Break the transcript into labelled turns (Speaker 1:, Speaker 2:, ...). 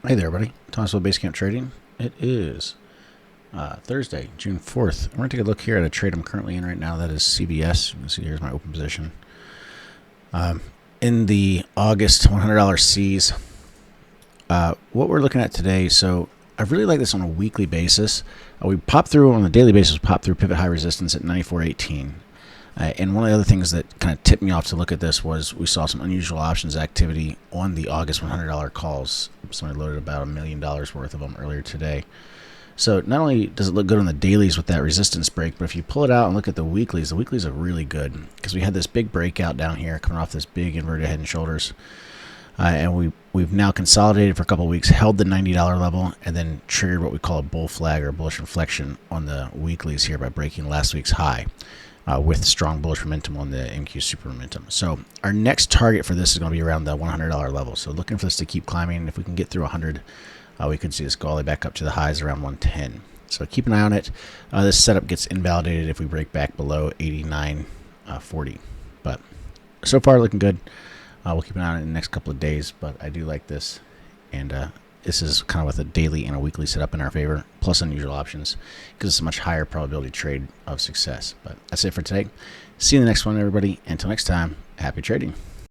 Speaker 1: Hey there, everybody. Thomasville Basecamp Trading. It is Thursday, June 4th. We're going to take a look here at a trade I'm currently in right now. That is CVS. You can see here's my open position. In the August $100 Cs, what we're looking at today, so I really like this on a weekly basis. We popped through on a daily basis, popped through pivot high resistance at 94.18. And one of the other things that kind of tipped me off to look at this was we saw some unusual options activity on the August $100 calls. Somebody loaded about $1 million worth of them earlier today. So not only does it look good on the dailies with that resistance break, but if you pull it out and look at the weeklies are really good because we had this big breakout down here coming off this big inverted head and shoulders. And we've now consolidated for a couple of weeks, held the $90 level, and then triggered what we call a bull flag or bullish inflection on the weeklies here by breaking last week's high. With strong bullish momentum on the MQ super momentum. So our next target for this is going to be around the $100 level. So looking for this to keep climbing. If we can get through 100, we could see this go all the way back up to the highs around 110. So keep an eye on it. This setup gets invalidated if we break back below 89.40. But so far looking good. We'll keep an eye on it in the next couple of days. But I do like this. And this is kind of with a daily and a weekly setup in our favor, plus unusual options, because it's a much higher probability trade of success. But that's it for today. See you in the next one, everybody. Until next time, happy trading.